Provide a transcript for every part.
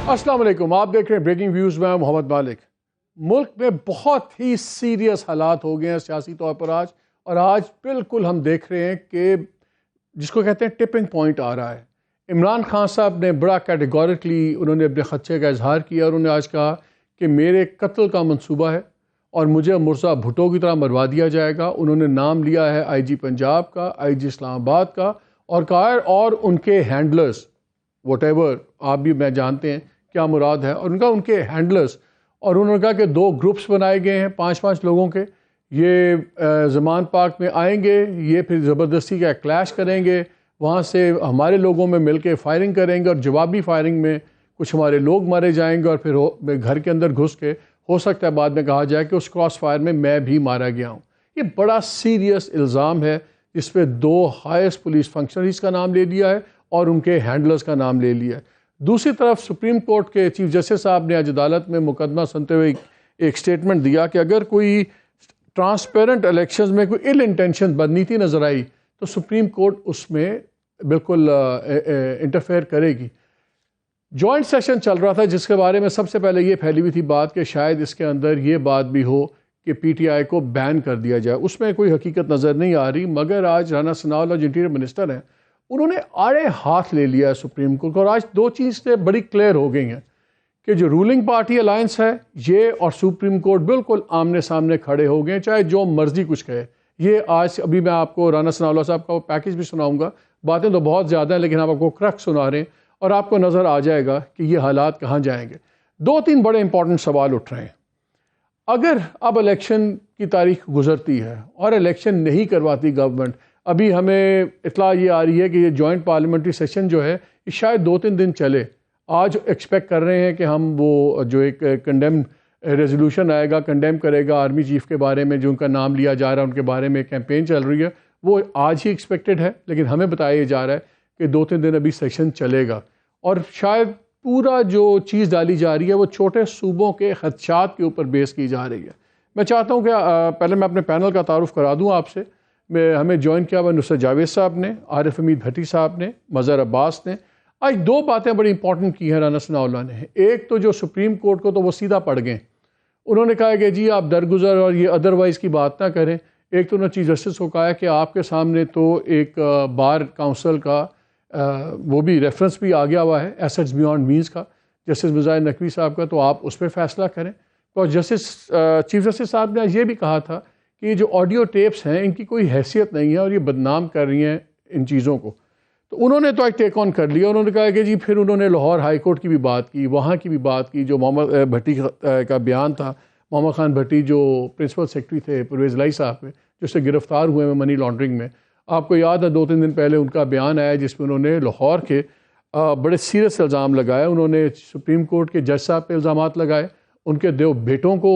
अस्सलाम वालेकुम, आप देख रहे हैं ब्रेकिंग व्यूज़ में मोहम्मद मालिक। मुल्क में बहुत ही सीरियस हालात हो गए हैं सियासी तौर पर आज, और आज बिल्कुल हम देख रहे हैं कि जिसको कहते हैं टिपिंग पॉइंट आ रहा है। इमरान खान साहब ने बड़ा कैटेगोरिकली उन्होंने अपने खदशे का इजहार किया और उन्होंने आज कहा कि मेरे कत्ल का मंसूबा है और मुझे मुर्जा भुट्टो की तरह मरवा दिया जाएगा। उन्होंने नाम लिया है IG पंजाब का, IG इस्लामाबाद का, और कहा और उनके हैंडलर्स वटेवर, आप भी मैं जानते हैं क्या मुराद है, और उनके हैंडलर्स, और उन्होंने कहा कि 2 ग्रुप्स बनाए गए हैं 5-5 लोगों के, ये ज़मान पार्क में आएंगे, ये फिर ज़बरदस्ती का क्लैश करेंगे, वहाँ से हमारे लोगों में मिलके फायरिंग करेंगे और जवाबी फायरिंग में कुछ हमारे लोग मारे जाएंगे, और फिर घर के अंदर घुस के हो सकता है बाद में कहा जाए कि उस क्रॉस फायर में मैं भी मारा गया हूँ। ये बड़ा सीरियस इल्ज़ाम है, इस पर 2 हाईएस्ट पुलिस फंक्शनरीज का नाम ले लिया है और उनके हैंडलर्स का नाम ले लिया है। दूसरी तरफ सुप्रीम कोर्ट के चीफ जस्टिस साहब ने आज अदालत में मुकदमा सुनते हुए एक स्टेटमेंट दिया कि अगर कोई ट्रांसपेरेंट इलेक्शंस में कोई इल इंटेंशन बदनीति नज़र आई तो सुप्रीम कोर्ट उसमें बिल्कुल इंटरफेयर करेगी। जॉइंट सेशन चल रहा था जिसके बारे में सबसे पहले ये फैली हुई थी बात कि शायद इसके अंदर ये बात भी हो कि PTI को बैन कर दिया जाए। उसमें कोई हकीकत नज़र नहीं आ रही, मगर आज राना सनाउल्लाह जो इंटीरियर मिनिस्टर हैं उन्होंने आड़े हाथ ले लिया है सुप्रीम कोर्ट को, और आज 2 चीज़ें बड़ी क्लियर हो गई हैं कि जो रूलिंग पार्टी अलायंस है ये और सुप्रीम कोर्ट बिल्कुल आमने सामने खड़े हो गए, चाहे जो मर्जी कुछ कहे। ये आज अभी मैं आपको राना सनाउल्लाह साहब का पैकेज भी सुनाऊंगा, बातें तो बहुत ज़्यादा हैं लेकिन आप आपको क्रक्स सुना रहे हैं और आपको नज़र आ जाएगा कि ये हालात कहाँ जाएंगे। 2-3 बड़े इंपॉर्टेंट सवाल उठ रहे हैं। अगर अब इलेक्शन की तारीख गुजरती है और इलेक्शन नहीं करवाती गवर्नमेंट, अभी हमें इत्तला ये आ रही है कि ये जॉइंट पार्लियामेंट्री सेशन जो है ये शायद 2-3 दिन चले। आज एक्सपेक्ट कर रहे हैं कि हम वो जो एक कंडेम रेजोल्यूशन आएगा, कंडेम करेगा आर्मी चीफ के बारे में, जो उनका नाम लिया जा रहा है, उनके बारे में कैंपेन चल रही है, वो आज ही एक्सपेक्टेड है, लेकिन हमें बताया जा रहा है कि 2-3 दिन अभी सेशन चलेगा। और शायद पूरा जो चीज़ डाली जा रही है वो छोटे सूबों के खदशात के ऊपर बेस की जा रही है। मैं चाहता हूँ कि पहले मैं अपने पैनल का तारुफ करा दूँ आपसे। हमें ज्वाइन किया हुआ नुसरत जावेद साहब ने, आरिफ हमीद भट्टी साहब ने, मज़हर अब्बास ने। आज 2 बातें बड़ी इंपॉर्टेंट की हैं राना सनाउल्लाह ने। एक तो जो सुप्रीम कोर्ट को तो वो सीधा पड़ गए, उन्होंने कहा कि जी आप दरगुजर और ये अदरवाइज़ की बात ना करें। एक तो उन्होंने चीफ जस्टिस को कहा कि आपके सामने तो एक बार काउंसिल का वो भी रेफरेंस भी आ गया हुआ है, एसेट्स बियॉन्ड मीन्स का, जस्टिस मुजाहिर नकवी साहब का, तो आप उस पर फैसला करें। और चीफ जस्टिस साहब ने ये भी कहा था कि जो ऑडियो टेप्स हैं इनकी कोई हैसियत नहीं है और ये बदनाम कर रही हैं इन चीज़ों को। तो उन्होंने तो एक टेक ऑन कर लिया। उन्होंने कहा कि जी, फिर उन्होंने लाहौर हाई कोर्ट की भी बात की, वहाँ की भी बात की, जो मोहम्मद भट्टी का बयान था, मोहम्मद खान भट्टी जो प्रिंसिपल सेक्रेटरी थे परवेज़ लाई साहब में, जिससे गिरफ्तार हुए हैं मनी लॉन्ड्रिंग में। आपको याद है 2-3 दिन पहले उनका बयान आया जिसमें उन्होंने लाहौर के बड़े सीरियस इल्ज़ाम लगाए। उन्होंने सुप्रीम कोर्ट के जज साहब पे इल्ज़ाम लगाए, उनके 2 बेटों को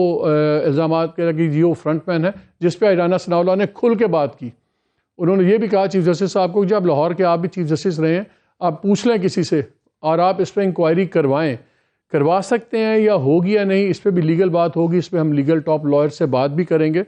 इल्ज़ाम कि जी वो फ्रंटमैन है, जिस पे राना सनाउल्लाह ने खुल के बात की। उन्होंने ये भी कहा चीफ जस्टिस साहब को, जब लाहौर के आप भी चीफ जस्टिस रहे हैं, आप पूछ लें किसी से और आप इस पर इंक्वायरी करवा सकते हैं या होगी या नहीं, इस पर भी लीगल बात होगी, इस पर हम लीगल टॉप लॉयर से बात भी करेंगे।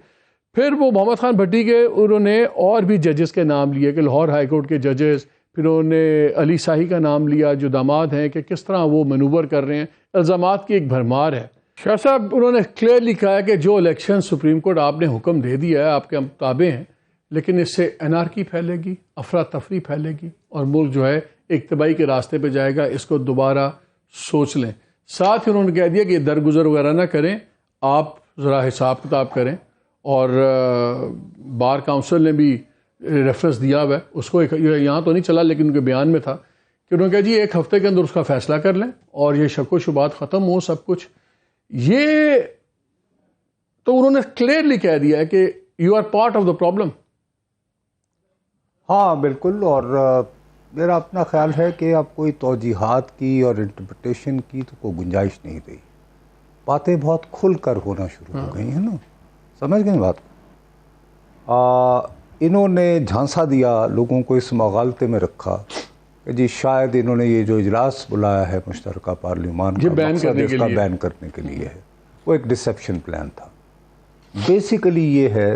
फिर वो मोहम्मद खान भट्टी के उन्होंने और भी जजेस के नाम लिए कि लाहौर हाई कोर्ट के जजेस, फिर उन्होंने अली शाही का नाम लिया जो दामाद हैं, कि किस तरह वो मनूवर कर रहे हैं। इल्ज़ामात की एक भरमार है। शाह साहब उन्होंने क्लियरली कहा है कि जो इलेक्शन सुप्रीम कोर्ट आपने हुक्म दे दिया है आपके मुताबिक हैं, लेकिन इससे एनार्की फैलेगी, अफरा तफरी फैलेगी और मुल्क जो है एक तबाही के रास्ते पे जाएगा। इसको दोबारा सोच लें। साथ ही उन्होंने कह दिया कि दरगुजर वगैरह ना करें, आप ज़रा हिसाब किताब करें। और बार काउंसिल ने भी रेफरेंस दिया हुआ है, उसको यहाँ तो नहीं चला लेकिन उनके बयान में था कि उन्होंने कहा जी 1 हफ्ते के अंदर उसका फ़ैसला कर लें और ये शक व शुबात ख़त्म हो सब कुछ। ये तो उन्होंने क्लियरली कह दिया है कि you are part of the problem. हाँ बिल्कुल, और मेरा अपना ख्याल है कि अब कोई तौजीहात की और इंटरप्रिटेशन की तो कोई गुंजाइश नहीं रही। बातें बहुत खुल कर होना शुरू हो गई हैं ना, समझ गए बात को। इन्होंने झांसा दिया, लोगों को इस मगालते में रखा कि जी शायद इन्होंने ये जो इजलास बुलाया है मुश्तरका पार्लियामान का इसका बैन करने के लिए है। वो एक डिसेप्शन प्लान था। बेसिकली ये है,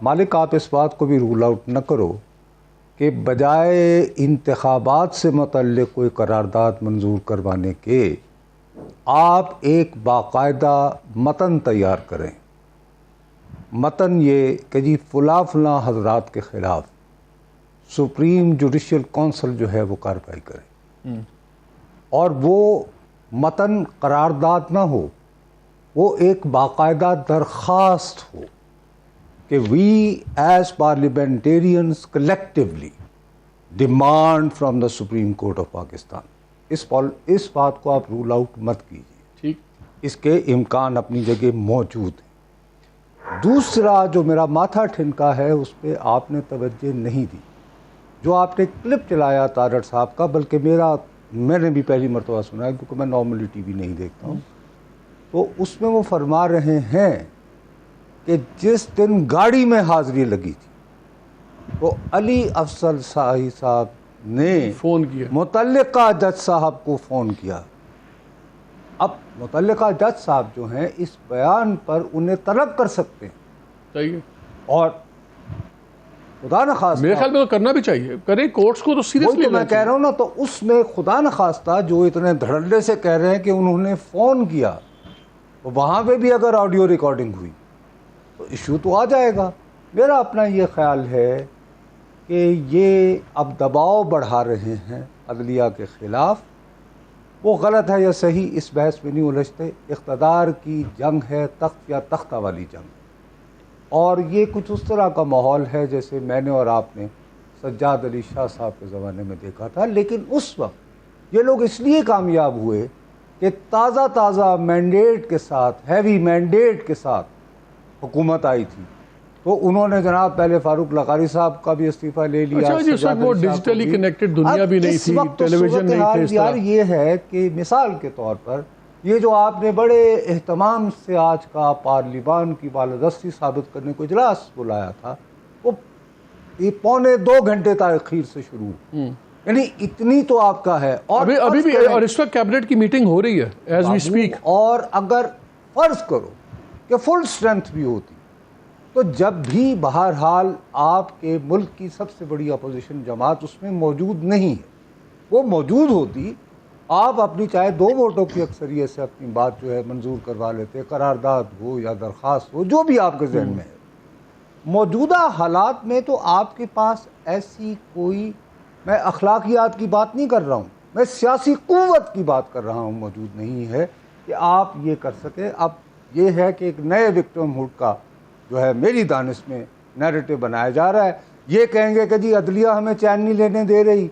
मालिक आप इस बात को भी रूल आउट न करो कि बजाय इंतखाबात से मुतल्लिक़ कोई करारदाद मंजूर करवाने के आप एक बाकायदा मतन तैयार करें। मतन ये कि जी फ़ुला फ़ुला हजरात के ख़िलाफ़ सुप्रीम जुडिशल कौंसिल जो है वो कार्रवाई करे, और वो मतन करारदाद ना हो, वो एक बाकायदा दरख्वास्त हो कि we as parliamentarians collectively demand from the supreme court of Pakistan. इस बात को आप रूल आउट मत कीजिए, ठीक, इसके इम्कान अपनी जगह मौजूद हैं। दूसरा जो मेरा माथा ठिनका है उस पर आपने तवज्जो नहीं दी। जो आपने क्लिप चलाया तारड़ साहब का, बल्कि मैंने भी पहली मरतबा सुना है क्योंकि मैं नॉर्मली टीवी नहीं देखता हूँ, तो उसमें वो फरमा रहे हैं कि जिस दिन गाड़ी में हाजिरी लगी थी तो अली अफजल शाही साहब ने फ़ोन किया, मुतल्लिका जज साहब को फ़ोन किया। अब मुतल्लिका जज साहब जो हैं इस बयान पर उन्हें तलब कर सकते हैं, सही है, और खुदा न खास्ता, मेरे ख्याल में तो करना भी चाहिए, करें कोर्ट्स को तो सीरियसली। तो मैं कह रहा हूँ ना, तो उसमें खुदा न खास्ता जो इतने धड़ल्ले से कह रहे हैं कि उन्होंने फ़ोन किया, तो वहाँ पे भी अगर ऑडियो रिकॉर्डिंग हुई तो इशू तो आ जाएगा। मेरा अपना ये ख्याल है कि ये अब दबाव बढ़ा रहे हैं अदलिया के ख़िलाफ़। वो गलत है या सही, इस बहस में नहीं उलझते। इक़्तिदार की जंग है, तख्त या तख्ता वाली जंग, और ये कुछ उस तरह का माहौल है जैसे मैंने और आपने सज्जाद अली शाह साहब के ज़माने में देखा था। लेकिन उस वक्त ये लोग इसलिए कामयाब हुए कि ताज़ा मैंडेट के साथ, हैवी मैंडेट के साथ हुकूमत आई थी, तो उन्होंने जनाब पहले फारूक लकारी साहब का भी इस्तीफ़ा ले लिया। अच्छा जी, वो डिजिटली कनेक्टेड दुनिया भी नहीं थी, टेलीविजन नहीं थे। यार ये है कि मिसाल के तौर पर ये जो आपने बड़े एहतमाम से आज का पार्लिमान की बालादस्ती साबित करने को इजलास बुलाया था, वो ये 1.25 घंटे ताख़ीर से शुरू, यानी इतनी तो आपका है। और अभी भी, और इस वक्त कैबिनेट की मीटिंग हो रही है एज वी स्पीक। और अगर फ़र्ज़ करो कि फुल स्ट्रेंथ भी होती, तो जब भी बहरहाल आपके मुल्क की सबसे बड़ी अपोजिशन जमात उसमें मौजूद नहीं है, वो मौजूद होती, आप अपनी चाहे 2 वोटों की अक्सरियत से अपनी बात जो है मंजूर करवा लेते, करारदाद हो या दरख्वास्त हो, जो भी आपके जहन में है। मौजूदा हालात में तो आपके पास ऐसी कोई, मैं अखलाकियात की बात नहीं कर रहा हूँ, मैं सियासी क़ुव्वत की बात कर रहा हूँ, मौजूद नहीं है कि आप ये कर सकें। अब ये है कि एक नए विक्टिमहुड का जो है मेरी दानिश में नैरेटिव बनाया जा रहा है। ये कहेंगे कि जी अदलिया हमें चैन नहीं लेने दे रही,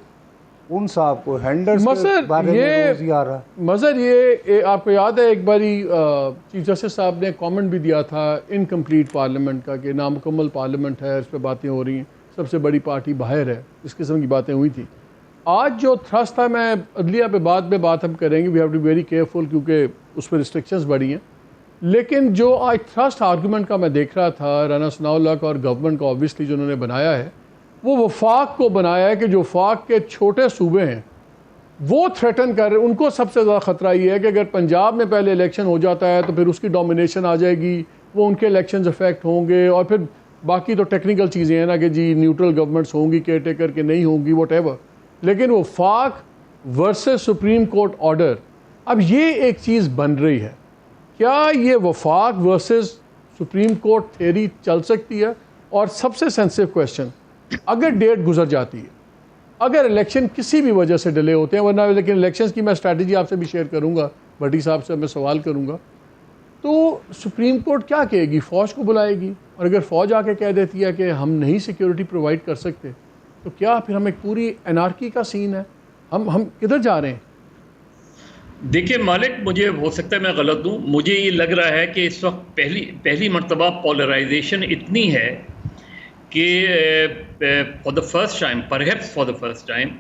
उन साहब को हैंडल्स के बारे में रोज़ ही आ रहा। मज़र ये आपको याद है एक बारी चीफ जस्टिस साहब ने कमेंट भी दिया था इनकम्प्लीट पार्लियामेंट का, कि नामुकम्मल पार्लियामेंट है, इस पर बातें हो रही हैं, सबसे बड़ी पार्टी बाहर है, इस किस्म की बातें हुई थी। आज जो थ्रस्ट था, मैं अदलिया पे बाद में बात हम करेंगे, we have to be very careful क्योंकि उस पर रिस्ट्रिक्शंस बढ़ी हैं, लेकिन जो आज थ्रस्ट आर्गूमेंट का मैं देख रहा था राना सनाउल्लाह का और गवर्नमेंट का ऑब्वियसली जो उन्होंने बनाया है, वो वफाक को बनाया है कि जो वफाक के छोटे सूबे हैं वो थ्रेटन कर रहे हैं। उनको सबसे ज़्यादा ख़तरा ये है कि अगर पंजाब में पहले इलेक्शन हो जाता है तो फिर उसकी डोमिनेशन आ जाएगी, वो उनके इलेक्शंस अफेक्ट होंगे, और फिर बाकी तो टेक्निकल चीज़ें हैं ना कि जी न्यूट्रल गवर्नमेंट्स होंगी, केयर टेकर के नहीं होंगी, वॉटेवर। लेकिन वफाक वर्सेस सुप्रीम कोर्ट ऑर्डर, अब ये एक चीज़ बन रही है, क्या ये वफाक वर्सेस सुप्रीम कोर्ट थ्योरी चल सकती है? और सबसे सेंसिटिव क्वेश्चन, अगर डेट गुजर जाती है, अगर इलेक्शन किसी भी वजह से डिले होते हैं, वरना लेकिन इलेक्शंस की मैं स्ट्रैटेजी आपसे भी शेयर करूंगा, भट्टी साहब से मैं सवाल करूंगा, तो सुप्रीम कोर्ट क्या कहेगी? फ़ौज को बुलाएगी, और अगर फ़ौज आके कह देती है कि हम नहीं सिक्योरिटी प्रोवाइड कर सकते, तो क्या फिर हम एक पूरी एनार्की का सीन है? हम किधर जा रहे हैं? देखिए मालिक, मुझे हो सकता है मैं गलत हूँ, मुझे ये लग रहा है कि इस वक्त पहली मरतबा पोलराइजेशन इतनी है कि for the first time, perhaps for the first time,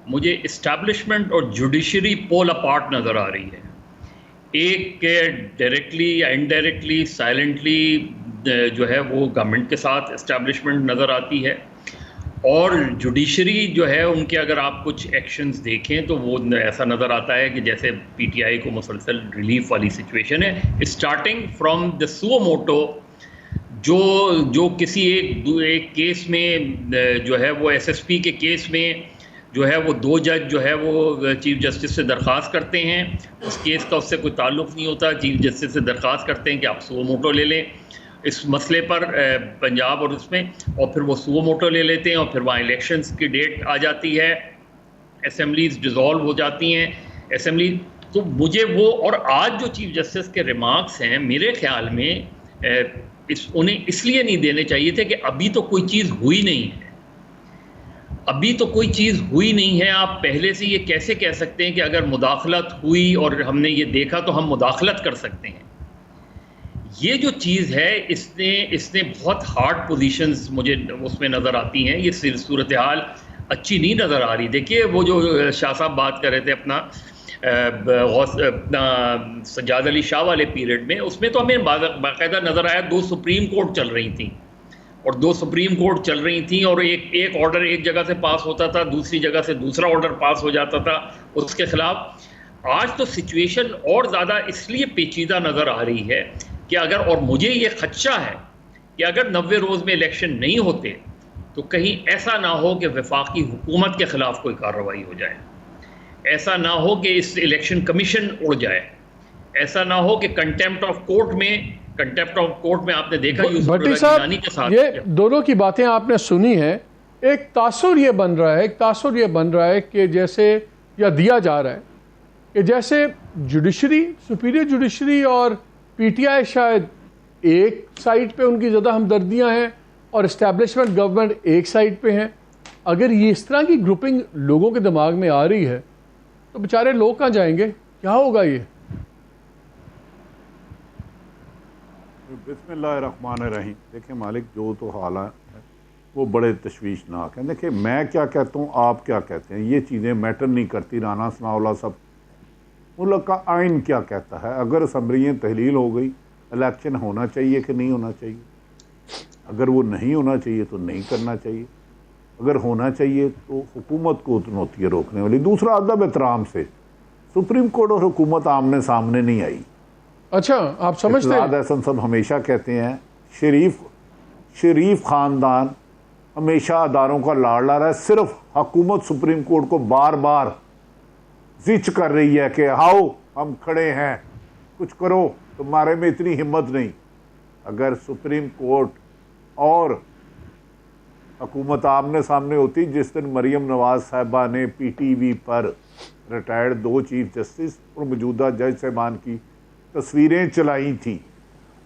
मुझे इस्टेब्लिशमेंट और जुडिशरी पोल अपार्ट नज़र आ रही है। एक के डायरेक्टली या इनडायरेक्टली, साइलेंटली जो है वो गवर्नमेंट के साथ इस्टेब्लिशमेंट नज़र आती है, और जुडिशरी जो है उनके अगर आप कुछ एक्शंस देखें तो वो ऐसा नज़र आता है कि जैसे पीटीआई को मुसलसल रिलीफ वाली सिचुएशन है, starting from the suo motu जो किसी एक केस में जो है वो एसएसपी के केस में जो है वो 2 जज जो है वो चीफ जस्टिस से दरख्वास्त करते हैं, उस केस का उससे कोई ताल्लुक़ नहीं होता, चीफ जस्टिस से दरख्वास्त करते हैं कि आप सुओ मोटो ले लें इस मसले पर पंजाब और उसमें, और फिर वो सुओ मोटो ले लेते हैं और फिर वहाँ इलेक्शंस की डेट आ जाती है, असेंबलीज डिज़ोल्व हो जाती हैं असेंबली। तो मुझे वो, और आज जो चीफ जस्टिस के रिमार्क्स हैं मेरे ख्याल में उन्हें इसलिए नहीं देने चाहिए थे कि अभी तो कोई चीज़ हुई नहीं है, अभी तो कोई चीज़ हुई नहीं है। आप पहले से ये कैसे कह सकते हैं कि अगर मुदाखलत हुई और हमने ये देखा तो हम मुदाखलत कर सकते हैं? ये जो चीज़ है इसने बहुत हार्ड पोजीशंस मुझे उसमें नज़र आती हैं। ये सूरत हाल अच्छी नहीं नज़र आ रही। देखिए वो जो शाह साहब बात कर रहे थे अपना सज्जाद अली शाह वाले पीरियड में, उसमें तो हमें बाकायदा नज़र आया 2 सुप्रीम कोर्ट चल रही थी और 2 सुप्रीम कोर्ट चल रही थी और एक ऑर्डर एक जगह से पास होता था, दूसरी जगह से दूसरा ऑर्डर पास हो जाता था उसके ख़िलाफ़। आज तो सिचुएशन और ज़्यादा इसलिए पेचीदा नज़र आ रही है कि अगर, और मुझे ये खदशा है कि अगर 90 रोज़ में इलेक्शन नहीं होते तो कहीं ऐसा ना हो कि वफाकी हुकूमत के ख़िलाफ़ कोई कार्रवाई हो जाए, ऐसा ना हो कि इस इलेक्शन कमीशन उड़ जाए, ऐसा ना हो कि कंटेम्प्ट ऑफ कोर्ट में आपने देखा भट्टी साहब के साथ ये दोनों की बातें आपने सुनी हैं। एक तासुर ये बन रहा है कि जैसे, या दिया जा रहा है कि जैसे जुडिशरी, सुपीरियर जुडिशरी और पीटीआई शायद एक साइड पे उनकी ज़्यादा हमदर्दियाँ हैं और इस्टेब्लिशमेंट गवर्नमेंट एक साइड पे हैं। अगर ये इस तरह की ग्रुपिंग लोगों के दिमाग में आ रही है तो बेचारे लोग कहाँ जाएंगे, क्या होगा ये? बिस्मिल्लाहिर्रहमानिर्रहीम। देखिए मालिक, जो तो हाल है वो बड़े तशवीशनाक हैं। देखिए मैं क्या कहता हूँ, आप क्या कहते हैं, ये चीज़ें मैटर नहीं करती। राना सनाउल्लाह सब मुल्क का आइन क्या कहता है, अगर असम्बलियाँ तहलील हो गई, इलेक्शन होना चाहिए कि नहीं होना चाहिए? अगर वो नहीं होना चाहिए तो नहीं करना चाहिए, अगर होना चाहिए तो हुकूमत को होती है रोकने वाली। दूसरा, अदब एहतराम से सुप्रीम कोर्ट और हुकूमत आमने सामने नहीं आई। अच्छा, आप समझते हैं? एहसन सब हमेशा कहते हैं शरीफ ख़ानदान हमेशा अदारों का लाड़ रहा है। सिर्फ हुकूमत सुप्रीम कोर्ट को बार बार जिच कर रही है कि आओ हम खड़े हैं, कुछ करो, तुम्हारे में इतनी हिम्मत नहीं। अगर सुप्रीम कोर्ट और हुकूमत आमने सामने होती, जिस दिन मरीम नवाज साहिबा ने पीटीवी पर रिटायर्ड 2 चीफ जस्टिस और मौजूदा जज साहिबान की तस्वीरें चलाई थी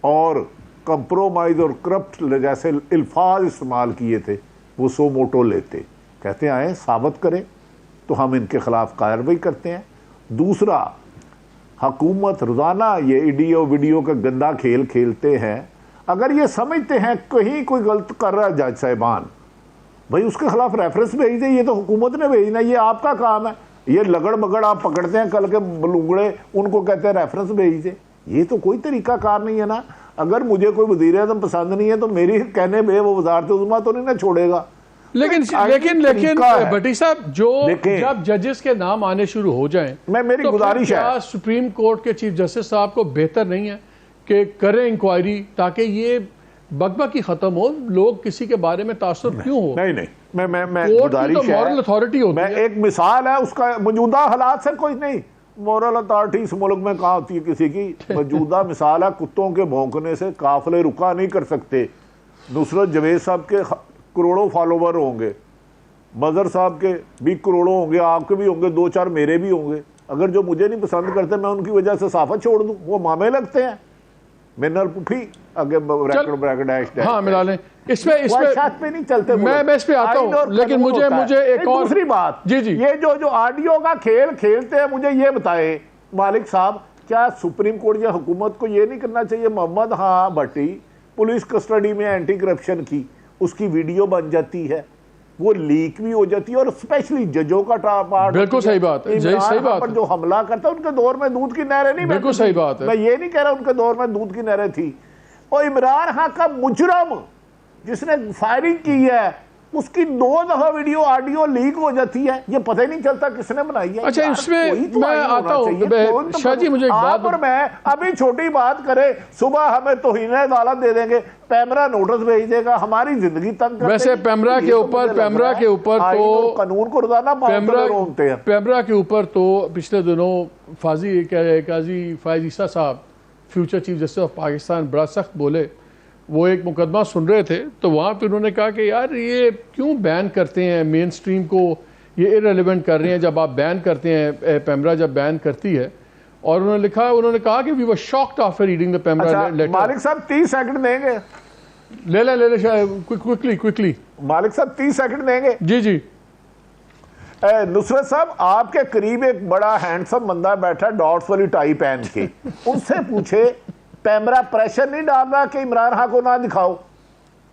और कंप्रोमाइज़ और करप्ट जैसे अल्फाज इस्तेमाल किए थे, वो सो मोटो लेते, कहते आए साबित करें तो हम इनके ख़िलाफ़ कार्रवाई करते हैं। दूसरा, हुकूमत रोज़ाना ये वीडियो का गंदा खेल खेलते हैं। अगर ये समझते हैं कहीं कोई गलत कर रहा है जज साहिबान, भाई उसके खिलाफ रेफरेंस भेज दें, ये तो हुकूमत ने भेजना, ये आपका काम है। ये लगड़ मगड़ आप पकड़ते हैं कल के बलूंगड़े, उनको कहते हैं रेफरेंस भेज दें, ये तो कोई तरीका कार नहीं है ना। अगर मुझे कोई वज़ीर आज़म पसंद नहीं है तो मेरी कहने में वो वज़ारत उज़्मा तो नहीं ना छोड़ेगा। लेकिन भट्टी साहब, जब जजेस के नाम आने शुरू हो जाएं, मेरी गुजारिश है, सुप्रीम कोर्ट के चीफ जस्टिस साहब को बेहतर नहीं है कि करें इंक्वायरी, ताकि ये बकबकी खत्म हो, लोग किसी के बारे में तासुर क्यों हो? नहीं, मैं गुजारिश है, मॉरल अथॉरिटी होती है। एक मिसाल है उसका, मौजूदा हालात से कोई नहीं, मॉरल अथॉरिटी इस मुल्क में कहाँ होती है किसी की? मौजूदा मिसाल है, कुत्तों के भौंकने से काफिले रुका नहीं कर सकते। नुसरत जवेद साहब के करोड़ों फॉलोवर होंगे, मजहर साहब के भी करोड़ों होंगे, आपके भी होंगे, 2-4 मेरे भी होंगे। अगर जो मुझे नहीं पसंद करते मैं उनकी वजह से साफा छोड़ दूं, वो मामे लगते हैं। मिनरल पुफी आगे ब्रैकेट डैश, हाँ मिला लें, इसमें पे नहीं चलते। मैं इस पे आता हूं, लेकिन मुझे एक और दूसरी बात, जी ये जो ऑडियो का खेल खेलते हैं, मुझे ये बताए मालिक साहब, क्या सुप्रीम कोर्ट या हुकूमत को ये नहीं करना चाहिए? मोहम्मद भट्टी पुलिस कस्टडी में एंटी करप्शन की, उसकी वीडियो बन जाती है, वो लीक भी हो जाती है, और स्पेशली जजों का पार्ट। बिल्कुल सही बात है, सही बात है। जो हमला करता है, उनके दौर में दूध की नहरें नहीं, बिल्कुल सही बात है। मैं ये नहीं कह रहा उनके दौर में दूध की नहरें थी। और इमरान खान का मुजरम जिसने फायरिंग की है उसकी 2 दफा वीडियो ऑडियो लीक हो जाती है, ये पता ही नहीं चलता किसने बनाई है। अच्छा, इसमें मैं आता हूँ शाह जी, मुझे एक बात और मैं अभी छोटी बात करे, सुबह हमें तौहीन अदालत दे देंगे, पैमरा नोटिस भेज देगा, हमारी जिंदगी तंग कर वैसे पैमरा के ऊपर तो कानून को रोजाना पैमरा के ऊपर तो पिछले दिनों काजी फायज ईसा साहब, future chief justice of Pakistan, बड़ा सख्त बोले। वो एक मुकदमा सुन रहे थे तो वहाँ पे उन्होंने कहा कि यार ये क्यों बैन करते हैं, मेन स्ट्रीम को ये इरेलेवेंट कर रहे हैं जब आप बैन करते हैं, पैमरा जब बैन करती है। और उन्होंने कहा कि we were shocked after reading the PEMRA letter. मालिक साहब 30 सेकंड देंगे, ले ले क्विकली मालिक साहब 30 सेकंड देंगे। जी जी। नुसरत साहब, आपके करीब एक बड़ा हैंडसम बंदा बैठा डॉट्स वाली टाई पहन के, उससे पूछे पैमरा प्रेशर नहीं डाल रहा कि इमरान खान को ना दिखाओ?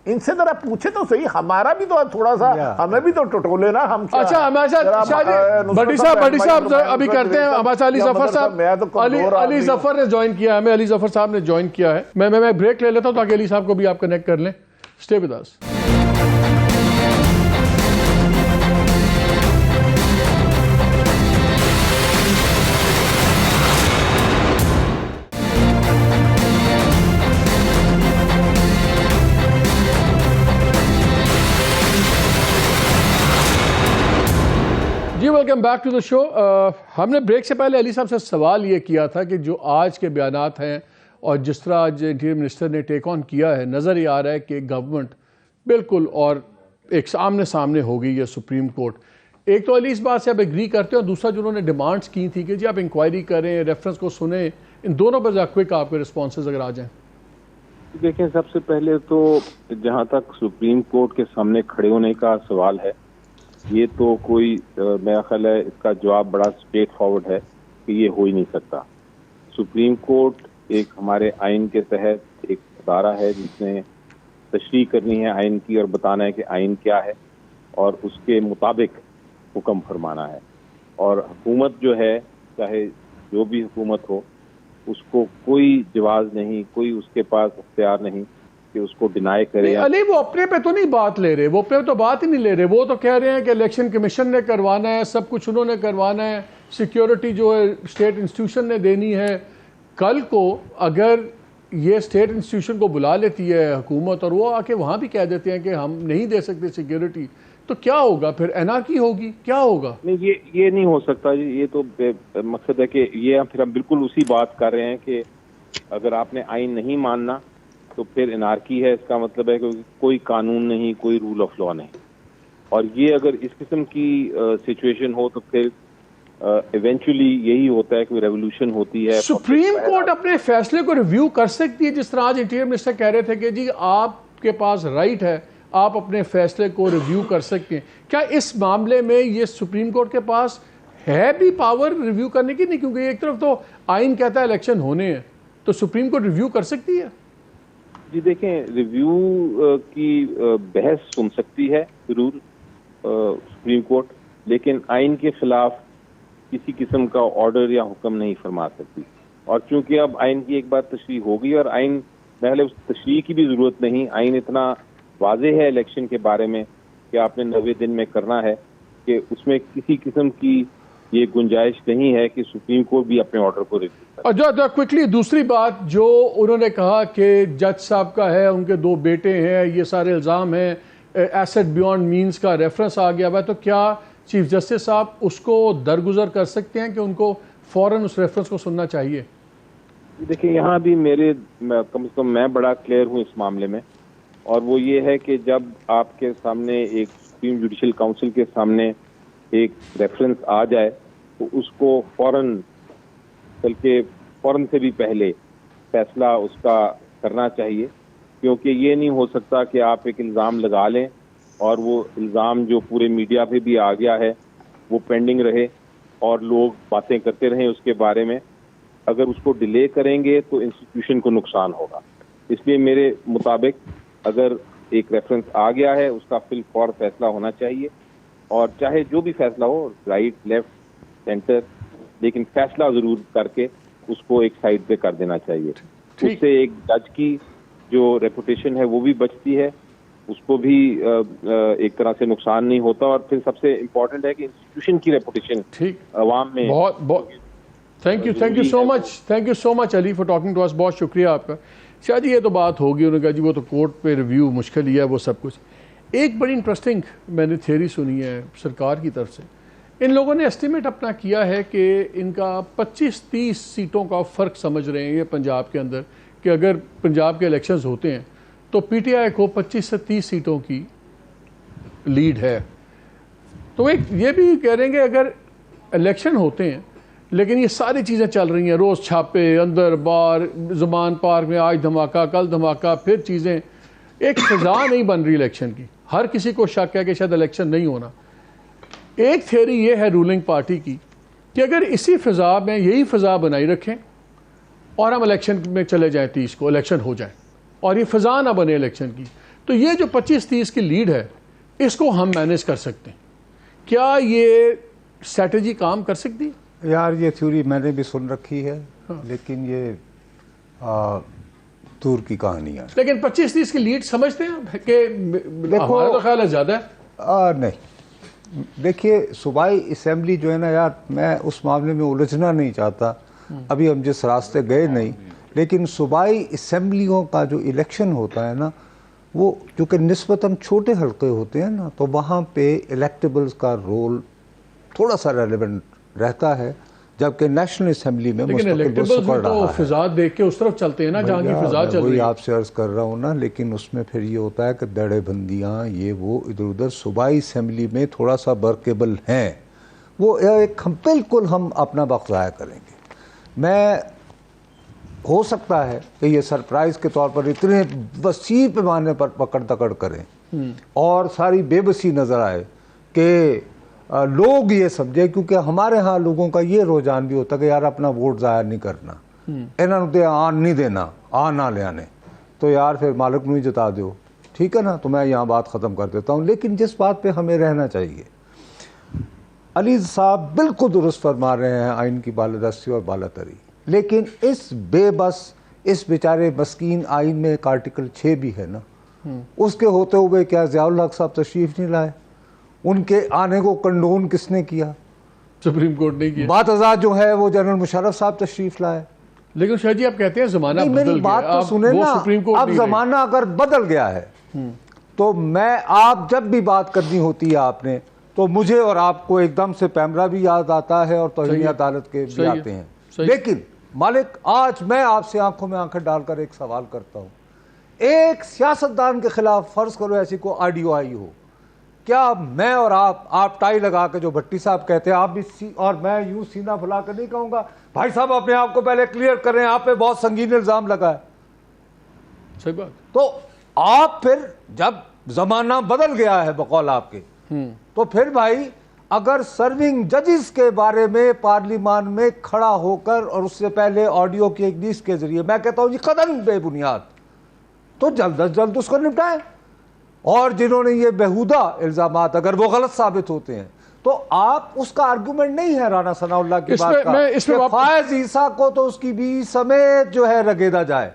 इनसे जरा पूछे तो सही, हमारा भी तो थोड़ा सा, हमें भी तो टटोले ना हम। अच्छा, बड़ी साहब अभी करते हैं। हमारे अली जफर साहब, अली जफर ने ज्वाइन किया है, अली जफर साहब ने ज्वाइन किया है। मैं ब्रेक ले लेता हूं ताकि अली साहब को भी आप कनेक्ट कर लें। Stay with us. जी welcome back to the show. हमने ब्रेक से पहले अली साहब से सवाल ये किया था कि जो आज के बयानात हैं और जिस तरह आज इंटीरियर मिनिस्टर ने टेक ऑन किया है, नज़र ये आ रहा है कि गवर्नमेंट बिल्कुल और एक सामने हो गई है सुप्रीम कोर्ट। एक तो अली इस बात से आप एग्री करते हो, और दूसरा जो उन्होंने डिमांड्स की थी कि जी आप इंक्वायरी करें, रेफरेंस को सुने, इन दोनों पर क्विक आपके रिस्पॉन्सेज अगर आ जाएं। देखें, सबसे पहले तो जहाँ तक सुप्रीम कोर्ट के सामने खड़े होने का सवाल है, ये तो कोई मेरा ख्याल है इसका जवाब बड़ा स्ट्रेट फॉरवर्ड है कि ये हो ही नहीं सकता। सुप्रीम कोर्ट एक हमारे आइन के तहत एक अदारा है जिसने तशरीह करनी है आइन की और बताना है कि आइन क्या है और उसके मुताबिक हुक्म फरमाना है। और हुकूमत जो है, चाहे जो भी हुकूमत हो, उसको कोई जवाब नहीं, कोई उसके पास अख्तियार नहीं कि उसको डिनाई करे। अली वो अपने पे तो नहीं बात ले रहे, वो अपने तो बात ही नहीं ले रहे। वो तो कह रहे हैं कि इलेक्शन कमीशन ने करवाना है, सब कुछ उन्होंने करवाना है, सिक्योरिटी जो है स्टेट इंस्टीट्यूशन ने देनी है। कल को अगर ये स्टेट इंस्टीट्यूशन को बुला लेती है हुकूमत और वो आके वहाँ भी कह देते हैं कि हम नहीं दे सकते सिक्योरिटी, तो क्या होगा फिर? एनार्की होगी, क्या होगा? नहीं, ये नहीं हो सकता जी। ये तो मकसद है कि ये फिर हम बिल्कुल उसी बात कर रहे हैं कि अगर आपने आइन नहीं मानना तो फिर एनार्की है। इसका मतलब है कि कोई कानून नहीं, कोई रूल ऑफ लॉ नहीं। और ये अगर इस किस्म की सिचुएशन हो तो फिर इवेंचुअली यही होता है कि रेवोल्यूशन होती है। सुप्रीम कोर्ट अपने फैसले को रिव्यू कर सकती है, जिस तरह आज इंटीरियर मिनिस्टर कह रहे थे कि जी आपके पास राइट है, आप अपने फैसले को रिव्यू कर सकते हैं। क्या इस मामले में ये सुप्रीम कोर्ट के पास है भी पावर रिव्यू करने की? नहीं, क्योंकि एक तरफ तो आइन कहता है इलेक्शन होने हैं, तो सुप्रीम कोर्ट रिव्यू कर सकती है। जी देखें, रिव्यू की बहस सुन सकती है जरूर सुप्रीम कोर्ट, लेकिन आइन के खिलाफ किसी किस्म का ऑर्डर या हुक्म नहीं फरमा सकती। और चूंकि अब आइन की एक बार तशरीह हो गई और आइन पहले उस तशरीह की भी जरूरत नहीं, आइन इतना वाज़ेह है इलेक्शन के बारे में कि आपने 90 दिन में करना है कि उसमें किसी किस्म की ये गुंजाइश नहीं है कि सुप्रीम कोर्ट भी अपने ऑर्डर को रिव्यू करे। और जो क्विकली दूसरी बात जो उन्होंने कहा कि जज साहब का है, उनके 2 बेटे हैं, ये सारे इल्ज़ाम हैं, एसेट बियॉन्ड मींस का रेफरेंस आ गया हुआ, तो क्या चीफ जस्टिस साहब उसको दरगुजर कर सकते हैं कि उनको फ़ौरन उस रेफरेंस को सुनना चाहिए? देखिए, यहाँ भी कम से कम मैं बड़ा क्लियर हूँ इस मामले में, और वो ये है कि जब आपके सामने एक सुप्रीम जुडिशल काउंसिल के सामने एक रेफरेंस आ जाए तो उसको फ़ौरन, बल्कि फ़ौरन से भी पहले फैसला उसका करना चाहिए। क्योंकि ये नहीं हो सकता कि आप एक इल्ज़ाम लगा लें और वो इल्ज़ाम जो पूरे मीडिया पे भी आ गया है वो पेंडिंग रहे और लोग बातें करते रहें उसके बारे में। अगर उसको डिले करेंगे तो इंस्टीट्यूशन को नुकसान होगा। इसलिए मेरे मुताबिक अगर एक रेफरेंस आ गया है उसका फिल फौर फैसला होना चाहिए, और चाहे जो भी फैसला हो, राइट लेफ्ट सेंटर, लेकिन फैसला ज़रूर करके उसको एक साइड पे कर देना चाहिए। उससे एक जज की जो रेपुटेशन है वो भी बचती है, उसको भी एक तरह से नुकसान नहीं होता। और फिर सबसे इम्पोर्टेंट है कि इंस्टीट्यूशन की रेपुटेशन ठीक, अवाम में बहुत thank you so much Ali for talking to us. बहुत शुक्रिया आपका। शायद ये तो बात होगी, उन्होंने कहा जी वो तो कोर्ट पे रिव्यू मुश्किल ही है वो सब कुछ। एक बड़ी इंटरेस्टिंग मैंने थ्योरी सुनी है सरकार की तरफ से। इन लोगों ने एस्टिमेट अपना किया है कि इनका 25-30 सीटों का फ़र्क समझ रहे हैं ये पंजाब के अंदर, कि अगर पंजाब के इलेक्शंस होते हैं तो पीटीआई को 25 से 30 सीटों की लीड है। तो एक ये भी कह रहे हैं कि अगर इलेक्शन होते हैं लेकिन ये सारी चीज़ें चल रही हैं, रोज़ छापे अंदर बाहर, ज़ुबान पार्क में आज धमाका कल धमाका, फिर चीज़ें, एक फ़िज़ा नहीं बन रही इलेक्शन की। हर किसी को शक है कि शायद इलेक्शन नहीं होना। एक थ्योरी ये है रूलिंग पार्टी की कि अगर इसी फ़िज़ा में यही फ़िज़ा बनाई रखें और हम इलेक्शन में चले जाएँ, 30 को इलेक्शन हो जाए और ये फ़िज़ा ना बने इलेक्शन की, तो ये जो 25-30 की लीड है इसको हम मैनेज कर सकते हैं। क्या ये स्ट्रैटेजी काम कर सकती है? यार ये थ्योरी मैंने भी सुन रखी है, लेकिन ये दूर की कहानी है। लेकिन 25-30 की लीड समझते हैं कि हमारा तो ख्याल है ज़्यादा है। नहीं, देखिए सूबाई असेंबली जो है ना यार, मैं उस मामले में उलझना नहीं चाहता, अभी हम जिस रास्ते गए नहीं, लेकिन सूबाई असेंबलियों का जो इलेक्शन होता है ना, वो चूँकि निस्बतन छोटे हल्के होते हैं ना, तो वहाँ पे इलेक्टेबल्स का रोल थोड़ा सा रेलेवेंट रहता है, जबकि नेशनल असेंबली में लेकिन इलेक्टेबल्स में तो फिजा देख के उस तरफ चलते हैं ना जहाँ की फिजा चल रही है। आपसे अर्ज कर रहा हूँ ना, लेकिन उसमें फिर ये होता है कि दड़ेबंदियाँ ये वो इधर उधर सूबाई असेंबली में थोड़ा सा वर्केबल हैं, वो एक हम बिल्कुल हम अपना वक्त ज़ाया करेंगे। मैं हो सकता है कि ये सरप्राइज़ के तौर पर इतने वसी पैमाने पर पकड़ दकड़ करें और सारी बेबसी नज़र आए कि लोग ये समझे, क्योंकि हमारे यहाँ लोगों का ये रुझान भी होता है कि यार अपना वोट ज़ाया नहीं करना, इन्होंने तो आन नहीं देना, आ ना ले आने, तो यार फिर मालिक नहीं जिता दो, ठीक है ना। तो मैं यहाँ बात ख़त्म कर देता हूँ। लेकिन जिस बात पे हमें रहना चाहिए, अली साहब बिल्कुल दुरुस्त फरमा रहे हैं आइन की बालादस्ती और बालातरी, लेकिन इस बेबस, इस बेचारे मस्कीन आइन में एक आर्टिकल 6 भी है ना, उसके होते हुए क्या ज़ियाउल हक साहब तशरीफ़ नहीं लाए? उनके आने को कंडोन किसने किया? सुप्रीम कोर्ट ने किया। बात आज़ाद जो है वो जनरल मुशर्रफ साहब तशरीफ लाए। लेकिन शायद जी आप कहते हैं ज़माना बदल गया। मेरी बात तो सुने ना, अब ज़माना अगर बदल गया है तो मैं, आप जब भी बात करनी होती है आपने, तो मुझे और आपको एकदम से पैमरा भी याद आता है और तौहीन अदालत के भी आते हैं। लेकिन मालिक, आज मैं आपसे आंखों में आंखें डालकर एक सवाल करता हूँ, एक सियासतदान के खिलाफ फर्ज करो ऐसी को ऑडियो आई हो, क्या मैं और आप टाई लगा के, जो भट्टी साहब कहते हैं, आप भी और मैं यूं सीना फुला कर नहीं कहूंगा, भाई साहब अपने आप को पहले क्लियर करें, आप पे बहुत संगीन इल्जाम लगा है। सही बात। तो आप फिर जब जमाना बदल गया है बकौल आपके, तो फिर भाई अगर सर्विंग जजेस के बारे में पार्लियामान में खड़ा होकर और उससे पहले ऑडियो की एक नीस के जरिए, मैं कहता हूं जी कदम बेबुनियाद, तो जल्द अज जल्द उसको निपटाएं। और जिन्होंने ये बेहुदा इल्जामात अगर वो गलत साबित होते हैं, तो आप उसका आर्गुमेंट नहीं है राना सनाउल्लाह की बात का, फायज ईसा को तो उसकी भी समेत जो है रगेदा जाए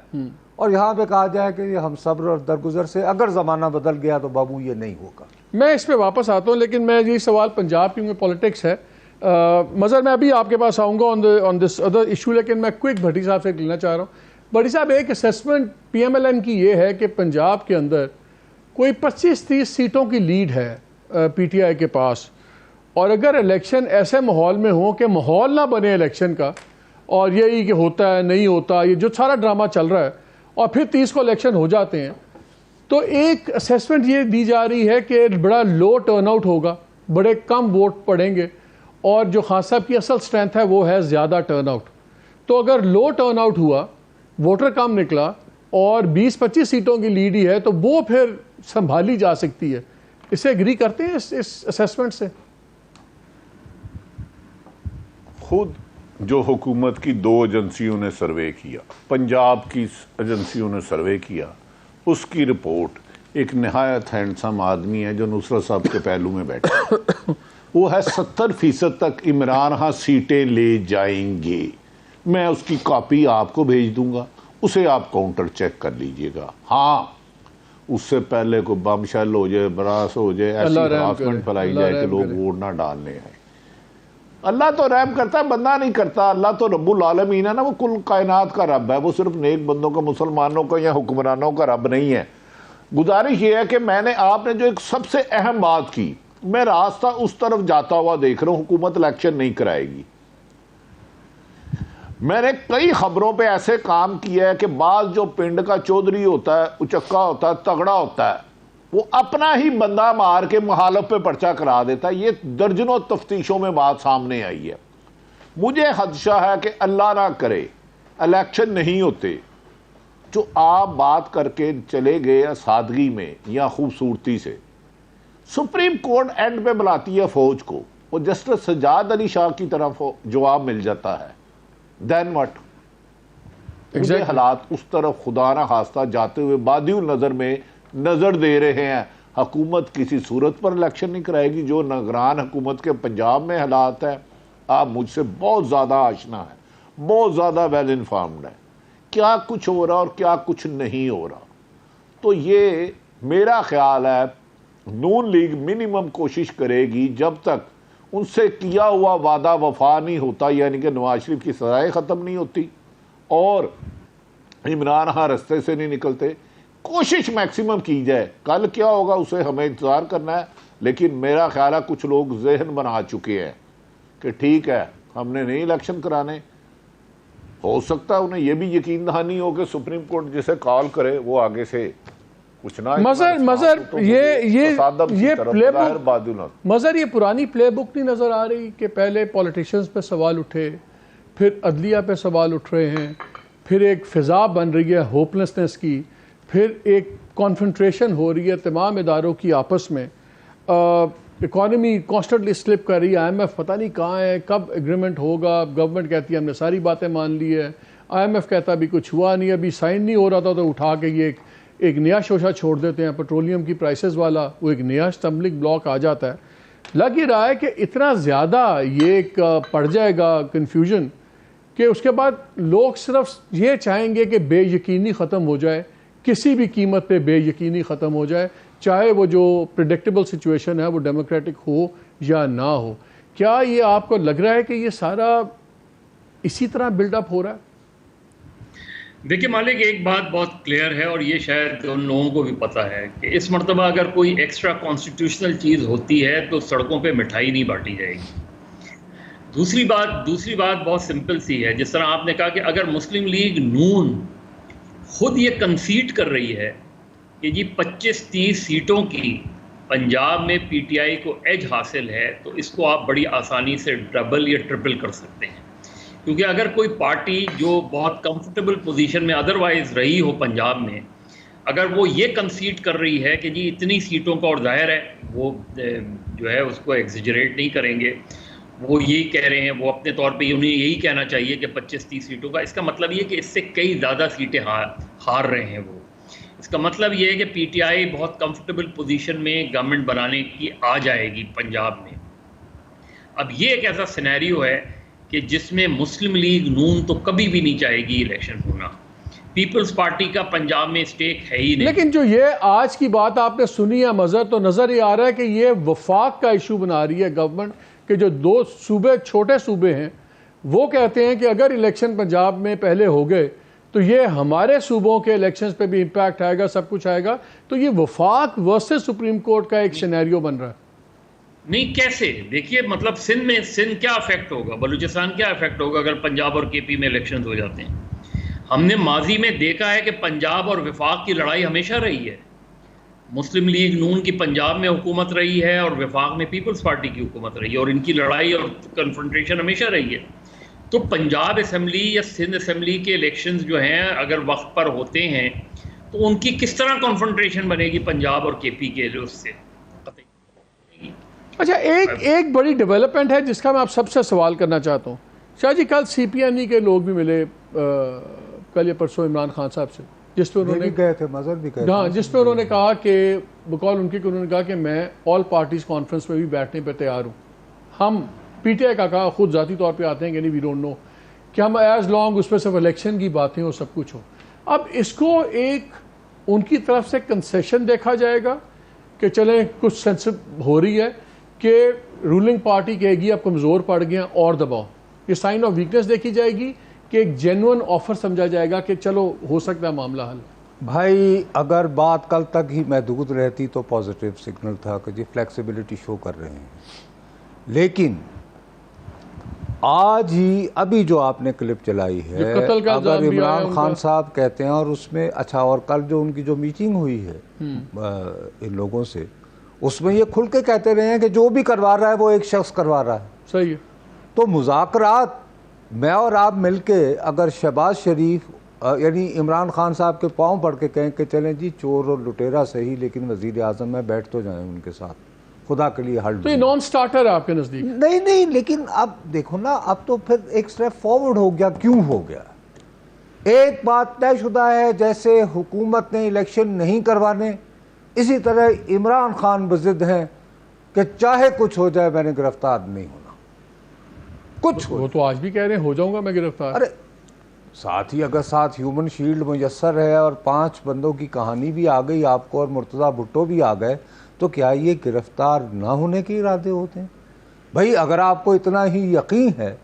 और यहाँ पे कहा जाए कि हम सब्र और दरगुजर से, अगर ज़माना बदल गया तो बाबू ये नहीं होगा। मैं इस पे वापस आता हूँ, लेकिन मैं ये सवाल पंजाब की पॉलिटिक्स है, मज़र मैं अभी आपके पास आऊँगा ऑन दिस अदर इशू, लेकिन मैं क्विक भट्टी साहब से लेना चाह रहा हूँ। भट्टी साहब, एक असेसमेंट PMLN की ये है कि पंजाब के अंदर कोई 25-30 सीटों की लीड है PTI के पास, और अगर इलेक्शन ऐसे माहौल में हो कि माहौल ना बने इलेक्शन का, और यही कि होता है नहीं होता, ये जो सारा ड्रामा चल रहा है, और फिर 30 को इलेक्शन हो जाते हैं, तो एक असेसमेंट ये दी जा रही है कि बड़ा लो टर्नआउट होगा, बड़े कम वोट पड़ेंगे, और जो खान साहब की असल स्ट्रेंथ है वो है ज़्यादा टर्नआउट। तो अगर लो टर्नआउट हुआ, वोटर कम निकला और 20-25 सीटों की लीड ही है, तो वो फिर संभाली जा सकती है। इसे एग्री करते हैं इस असेसमेंट से? खुद जो हुकूमत की 2 एजेंसियों ने सर्वे किया, पंजाब की एजेंसियों ने सर्वे किया, उसकी रिपोर्ट, एक नहायत हैंडसम आदमी है जो नुसरत साहब के पहलू में बैठा, वो है 70% तक इमरान खान सीटें ले जाएंगे। मैं उसकी कॉपी आपको भेज दूंगा, उसे आप काउंटर चेक कर लीजिएगा। हाँ, उससे पहले कोई बम शेल हो जाए, बरास हो जाए, ऐसी हरासमेंट फैलाई जाए कि लोग वोट ना डालने हैं। अल्लाह तो रहम करता है, बंदा नहीं करता। अल्लाह तो रब्बुल आलमीन है ना, वो कुल कायनात का रब है, वो सिर्फ नेक बंदों का, मुसलमानों का या हुक्मरानों का रब नहीं है। गुजारिश ये है कि मैंने आपने जो एक सबसे अहम बात की, मैं रास्ता उस तरफ जाता हुआ देख रहा हूं, हुकूमत इलेक्शन नहीं कराएगी। मैंने कई खबरों पे ऐसे काम किया है कि बाज जो पिंड का चौधरी होता है, उचक्का होता है, तगड़ा होता है, वो अपना ही बंदा मार के मुखालिफ पे पर्चा करा देता है। ये दर्जनों तफ्तीशों में बात सामने आई है। मुझे खदशा है कि अल्लाह ना करे इलेक्शन नहीं होते, जो आप बात करके चले गए सादगी में या खूबसूरती से, सुप्रीम कोर्ट एंड पे बुलाती है फौज को और जस्टिस सजाद अली शाह की तरफ जवाब मिल जाता है, देन व्हाट? मुझे हालात उस तरफ खुदा ना खास्ता जाते हुए बादियुल नज़र में नज़र दे रहे हैं। हुकूमत किसी सूरत पर इलेक्शन नहीं कराएगी। जो निगरान हुकूमत के पंजाब में हालात है, आप मुझसे बहुत ज़्यादा आशना है, बहुत ज़्यादा वेल इन्फॉर्म्ड है, क्या कुछ हो रहा और क्या कुछ नहीं हो रहा। तो ये मेरा ख्याल है नून लीग मिनिमम कोशिश करेगी जब तक उनसे किया हुआ वादा वफा नहीं होता, यानी कि नवाज शरीफ की सजाएं ख़त्म नहीं होती और इमरान खान रास्ते से नहीं निकलते, कोशिश मैक्सिमम की जाए। कल क्या होगा उसे हमें इंतज़ार करना है, लेकिन मेरा ख्याल है कुछ लोग जहन बना चुके हैं कि ठीक है हमने नहीं इलेक्शन कराने। हो सकता है उन्हें यह भी यकीन दहानी हो कि सुप्रीम कोर्ट जिसे कॉल करे वो आगे से कुछ ना मज़र ये पुरानी प्ले बुक नहीं नज़र आ रही कि पहले पॉलिटिशियंस पे सवाल उठे, फिर अदलिया पे सवाल उठ रहे हैं, फिर एक फ़िज़ा बन रही है होपलेसनेस की, फिर एक कॉन्फेंट्रेशन हो रही है तमाम इदारों की आपस में, इकॉनमी कॉन्स्टेंटली स्लिप कर रही है, IMF पता नहीं कहाँ है, कब एग्रीमेंट होगा। गवर्नमेंट कहती है हमने सारी बातें मान ली है, IMF कहता अभी कुछ हुआ नहीं, अभी साइन नहीं हो रहा था, तो उठा के ये एक नया शोशा छोड़ देते हैं पेट्रोलियम की प्राइसेस वाला, वो एक नया स्टम्बलिंग ब्लॉक आ जाता है। लग ही रहा है कि इतना ज़्यादा ये एक पड़ जाएगा कन्फ्यूजन कि उसके बाद लोग सिर्फ ये चाहेंगे कि बेयकीनी ख़त्म हो जाए, किसी भी कीमत पे बेयकीनी ख़त्म हो जाए, चाहे वो जो प्रिडिक्टेबल सिचुएशन है वो डेमोक्रेटिक हो या ना हो। क्या ये आपको लग रहा है कि ये सारा इसी तरह बिल्डअप हो रहा है? देखिए मालिक, एक बात बहुत क्लियर है और ये शायद उन लोगों को भी पता है कि इस मरतबा अगर कोई एक्स्ट्रा कॉन्स्टिट्यूशनल चीज़ होती है तो सड़कों पे मिठाई नहीं बांटी जाएगी। दूसरी बात बहुत सिंपल सी है। जिस तरह आपने कहा कि अगर मुस्लिम लीग नून खुद ये कंसीड कर रही है कि जी 25-30 सीटों की पंजाब में PTI को एज हासिल है, तो इसको आप बड़ी आसानी से डबल या ट्रिपल कर सकते हैं। क्योंकि अगर कोई पार्टी जो बहुत कंफर्टेबल पोजीशन में अदरवाइज रही हो पंजाब में, अगर वो ये कंसीड कर रही है कि जी इतनी सीटों का, और जाहिर है वो जो है उसको एग्जिजरेट नहीं करेंगे, वो यही कह रहे हैं, वो अपने तौर पे उन्हें यही कहना चाहिए कि 25-30 सीटों का, इसका मतलब ये कि इससे कई ज़्यादा सीटें हार रहे हैं वो। इसका मतलब ये है कि PTI बहुत कंफर्टेबल पोजीशन में गवर्नमेंट बनाने की आ जाएगी पंजाब में। अब ये एक ऐसा सिनेरियो है कि जिसमें मुस्लिम लीग नून तो कभी भी नहीं चाहेगी इलेक्शन होना। पीपल्स पार्टी का पंजाब में स्टेक है ही नहीं। लेकिन जो ये आज की बात आपने सुनी है मज़र, तो नज़र ये आ रहा है कि ये वफाक का इशू बना रही है गवर्नमेंट के। जो दो सूबे, छोटे सूबे हैं, वो कहते हैं कि अगर इलेक्शन पंजाब में पहले हो गए तो ये हमारे सूबों के इलेक्शंस पे भी इम्पैक्ट आएगा, सब कुछ आएगा। तो ये वफाक वर्सेस सुप्रीम कोर्ट का एक सिनेरियो बन रहा है। नहीं, कैसे? देखिए मतलब सिंध क्या अफेक्ट होगा, बलूचिस्तान क्या अफेक्ट होगा अगर पंजाब और KP में इलेक्शन हो जाते हैं। हमने माजी में देखा है कि पंजाब और वफाक की लड़ाई हमेशा रही है। मुस्लिम लीग नून की पंजाब में हुकूमत रही है और वफाक में पीपल्स पार्टी की हुकूमत रही है, और इनकी लड़ाई और कन्फ्रंटेशन हमेशा रही है। तो पंजाब असम्बली या सिंध असम्बली के इलेक्शंस जो हैं अगर वक्त पर होते हैं तो उनकी किस तरह कॉन्फ्रंटेशन बनेगी पंजाब और KP के उससे। अच्छा, एक बड़ी डेवलपमेंट है जिसका मैं आप सबसे सवाल करना चाहता हूँ। शाह जी, कल CPNE के लोग भी मिले कल या परसों इमरान खान साहब से, जिस पर उन्होंने गए थे, मज़र भी गए थे। हाँ, जिस पर उन्होंने कहा कि बकौल उनकी उन्होंने कहा कि मैं ऑल पार्टीज़ कॉन्फ्रेंस में भी बैठने पर तैयार हूँ। हम PTI का कहा खुद ज़ाती तौर पे आते हैं कि नहीं, वी डोंट नो, कि हम एज लॉन्ग उस पर सिर्फ इलेक्शन की बातें और सब कुछ हो। अब इसको एक उनकी तरफ से कंसेशन देखा जाएगा कि चलें कुछ सेंस हो रही है कि रूलिंग पार्टी कहेगी अब कमज़ोर पड़ गए और दबाओ, ये साइन ऑफ वीकनेस देखी जाएगी कि एक जेन्युइन ऑफर समझा जाएगा कि चलो हो सकता है मामला हल? भाई अगर बात कल तक ही महदूद रहती तो पॉजिटिव सिग्नल था कि जी फ्लेक्सिबिलिटी शो कर रहे हैं, लेकिन आज ही अभी जो आपने क्लिप चलाई है, अगर इमरान खान साहब कहते हैं और उसमें अच्छा, और कल जो उनकी जो मीटिंग हुई है इन लोगों से, उसमें ये खुल के कहते रहे हैं कि जो भी करवा रहा है वो एक शख्स करवा रहा है। सही है। तो मुज़ाकरात मैं और आप मिलके अगर शहबाज शरीफ यानी इमरान खान साहब के पाँव पड़ के कहें कि चलें जी चोर और लुटेरा सही लेकिन वज़ीर आज़म में बैठ तो जाएं उनके साथ, खुदा के लिए हल, तो ये नॉन स्टार्टर है आपके नज़दीक? नहीं, लेकिन अब देखो ना, अब तो फिर एक स्टेप फॉरवर्ड हो गया। क्यों हो गया? एक बात तयशुदा है, जैसे हुकूमत ने इलेक्शन नहीं करवाने, इसी तरह इमरान खान बज़िद हैं कि चाहे कुछ हो जाए मैंने गिरफ्तार नहीं होना, कुछ वो तो आज भी कह रहे हैं हो जाऊंगा मैं गिरफ्तार। अरे साथ ही अगर साथ ह्यूमन शील्ड मुयस्सर है और 5 बंदों की कहानी भी आ गई आपको और मुर्तज़ा भुट्टो भी आ गए, तो क्या ये गिरफ्तार ना होने के इरादे होते हैं? भाई अगर आपको इतना ही यकीन है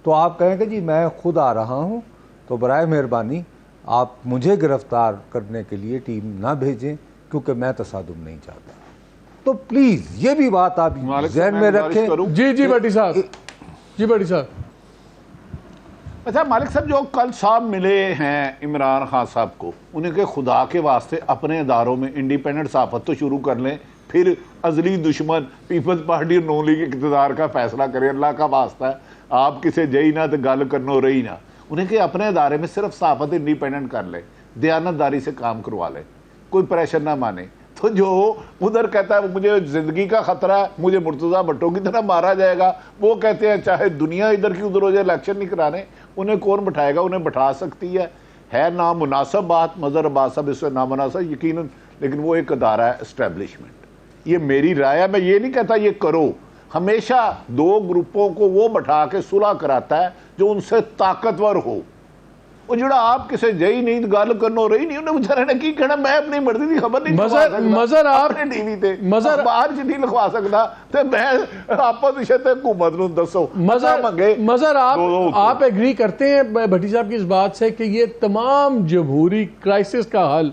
तो आप कहें कि जी मैं खुद आ रहा हूँ, तो बराए मेहरबानी आप मुझे गिरफ्तार करने के लिए टीम ना भेजें, क्योंकि मैं तसादुम नहीं चाहता। तो प्लीज़ ये भी बात आप ज़हन में रखें। जी भट्टी साहब, जी भट्टी साहब। अच्छा मालिक साहब, जो कल साहब मिले हैं इमरान खान साहब को, उनके खुदा के वास्ते अपने इदारों में इंडिपेंडेंट सहाफत तो शुरू कर लें, फिर अजली दुश्मन पीपल्स पार्टी नून लीग इक़्तिदार का फैसला करें। अल्लाह का वास्ता है, आप किसे जई ना तो गल करनो रही ना, उनके अपने इदारे में सिर्फ सहाफत इंडिपेंडेंट कर ले, दयानतदारी से काम करवा ले, कोई प्रेशर ना माने। तो जो उधर कहता है मुझे ज़िंदगी का ख़तरा है, मुझे मुर्तज़ा भट्टो की तरह मारा जाएगा, वो कहते हैं चाहे दुनिया इधर की उधर हो जाए इलेक्शन नहीं कराने, उन्हें कौन बिठाएगा? उन्हें बिठा सकती है नामुनासिब बात, मज़हर अब्बास साहब इससे नामुनासिब यकीनन, लेकिन वो एक अदारा है एस्टेब्लिशमेंट। ये मेरी राय है, मैं ये नहीं कहता ये करो। हमेशा 2 ग्रुपों को वो बिठा के सुलह कराता है जो उनसे ताकतवर हो। वो जोड़ा आप किसे जई नहीं गल करनो रही नहीं, उन्हें बेचारे ने की कहना, मैं अपनी मर्जी की खबर नहीं मज़र आप टीवी ते मज़र बाहर च नहीं लिखवा सकता, तो मैं आपोजिशन ते हुकूमत नूं दसो मज़र आप एग्री करते हैं भट्टी साहब की इस बात से कि ये तमाम जमहूरी क्राइसिस का हल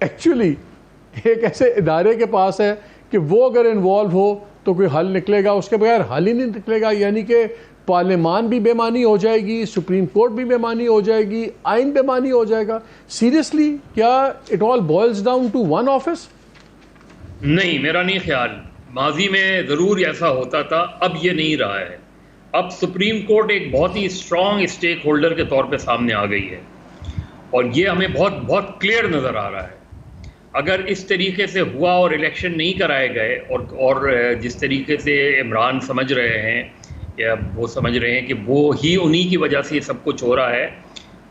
एक्चुअली एक ऐसे इदारे के पास है कि वो अगर इन्वॉल्व हो तो कोई हल निकलेगा, उसके बगैर हल ही नहीं निकलेगा? यानी कि पार्लियामान भी बेमानी हो जाएगी, सुप्रीम कोर्ट भी बेमानी हो जाएगी, आइन बेमानी हो जाएगा। सीरियसली क्या it all boils down to one office? नहीं, मेरा नहीं ख्याल। माजी में ज़रूर ऐसा होता था, अब ये नहीं रहा है। अब सुप्रीम कोर्ट एक बहुत ही स्ट्रॉन्ग स्टेक होल्डर के तौर पे सामने आ गई है और ये हमें बहुत बहुत क्लियर नज़र आ रहा है। अगर इस तरीके से हुआ और इलेक्शन नहीं कराए गए और जिस तरीके से इमरान समझ रहे हैं या वो समझ रहे हैं कि वो ही उन्हीं की वजह से ये सब कुछ हो रहा है,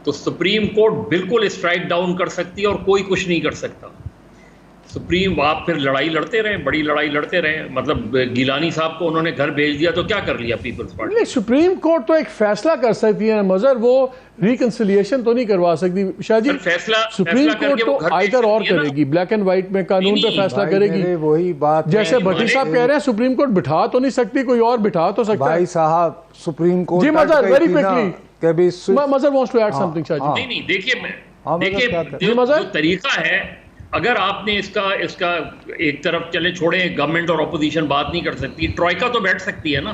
तो सुप्रीम कोर्ट बिल्कुल स्ट्राइक डाउन कर सकती है और कोई कुछ नहीं कर सकता। सुप्रीम आप फिर लड़ाई लड़ते रहे, बड़ी लड़ाई लड़ते रहे। मतलब गिलानी साहब को उन्होंने घर भेज दिया तो क्या कर लिया पीपल्स पार्टी? नहीं, सुप्रीम कोर्ट तो एक फैसला कर सकती है मज़र, वो रिकंसिलिएशन तो नहीं करवा सकती शाहजी। फैसला सुप्रीम कोर्ट तो आइदर और करेगी, ब्लैक एंड व्हाइट में कानून पे फैसला करेगी। वही बात जैसे भट्टी साहब कह रहे हैं सुप्रीम कोर्ट बिठा तो नहीं सकती, कोई और बिठा तो सकता है। भाई साहब सुप्रीम कोर्ट जी Mazhar very quickly Mazhar wants to add something Shahji. नहीं, देखिए जो तरीका है, अगर आपने इसका एक तरफ चले छोड़े, गवर्नमेंट और ऑपोजिशन बात नहीं कर सकती, ट्रॉइका तो बैठ सकती है ना,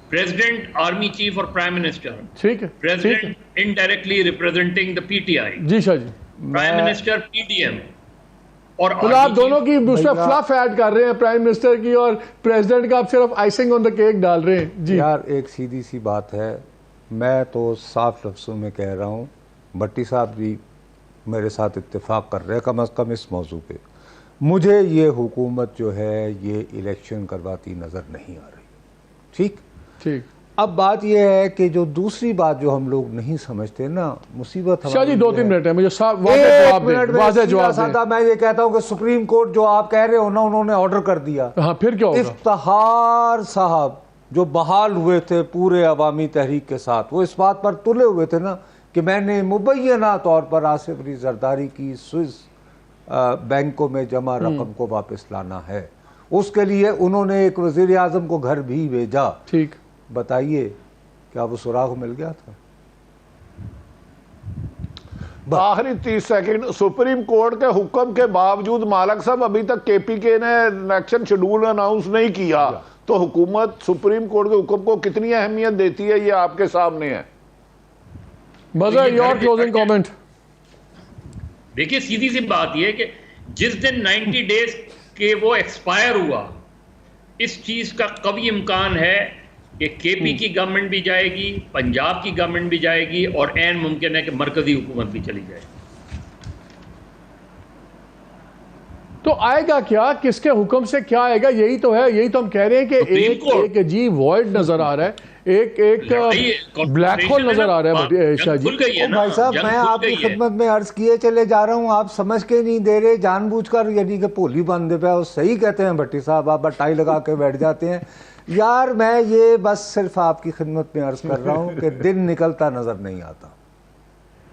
प्रेसिडेंट, आर्मी चीफ और प्राइम मिनिस्टर। ठीक है, president indirectly representing the PTI, जी Shah ji, prime minister PDM, और तो आप दोनों की उसमें फ्लफ ऐड कर रहे हैं, प्राइम मिनिस्टर की और प्रेसिडेंट का आप सिर्फ आइसिंग ऑन द केक डाल रहे हैं। जी यार एक सीधी सी बात है, मैं तो साफ लफ्ज़ों में कह रहा हूँ, भट्टी साहब भी मेरे साथ इत्तेफाक कर रहे हैं कम अज़ कम इस मौजू पे। मुझे ये हुकूमत जो है ये इलेक्शन करवाती नज़र नहीं आ रही। ठीक। अब बात यह है कि जो दूसरी बात जो हम लोग नहीं समझते ना, मुसीबत शाह जी 2-3 मिनट है, मुझे वाज़ेह जवाब। मैं ये कहता हूँ कि सुप्रीम कोर्ट जो आप कह रहे हो ना, उन्होंने ऑर्डर कर दिया। हाँ, फिर क्या होगा? इफ्तिखार साहब जो बहाल हुए थे पूरे अवामी तहरीक के साथ, वो इस बात पर तुले हुए थे ना कि मैंने मुबैना तौर पर आसिफ अली जरदारी की स्विस बैंकों में जमा रकम को वापस लाना है। उसके लिए उन्होंने एक वज़ीर आज़म को घर भी भेजा। ठीक, बताइए क्या वो सुराग मिल गया था? आखिरी 30 सेकंड, सुप्रीम कोर्ट के हुक्म के बावजूद मालक साहब अभी तक केपीके ने इलेक्शन शेड्यूल अनाउंस नहीं किया, तो हुकूमत सुप्रीम कोर्ट के हुक्म को कितनी अहमियत देती है, ये आपके सामने है। मज़ा, योर क्लोजिंग कमेंट। देखिए सीधी सी बात यह है कि जिस दिन 90 डेज के वो एक्सपायर हुआ, इस चीज का कभी इम्कान है कि केपी की गवर्नमेंट भी जाएगी, पंजाब की गवर्नमेंट भी जाएगी और ऐन मुमकिन है कि मरकजी हुकूमत भी चली जाएगी। तो आएगा क्या, किसके हुक्म से क्या आएगा? यही तो है, यही तो हम कह रहे हैं कि एक अजीब वॉइड नजर आ रहा है, एक ब्लैक होल नजर आ रहा है। शाह जी, भाई साहब, मैं आपकी खिदमत में अर्ज किए चले जा रहा हूँ, आप समझ के नहीं दे रहे, जानबूझकर, यानी कि भोली बंदे पे। और सही कहते हैं भट्टी साहब, आप टाई लगा के बैठ जाते हैं। यार मैं ये बस सिर्फ आपकी खिदमत में अर्ज कर रहा हूँ कि दिन निकलता नजर नहीं आता।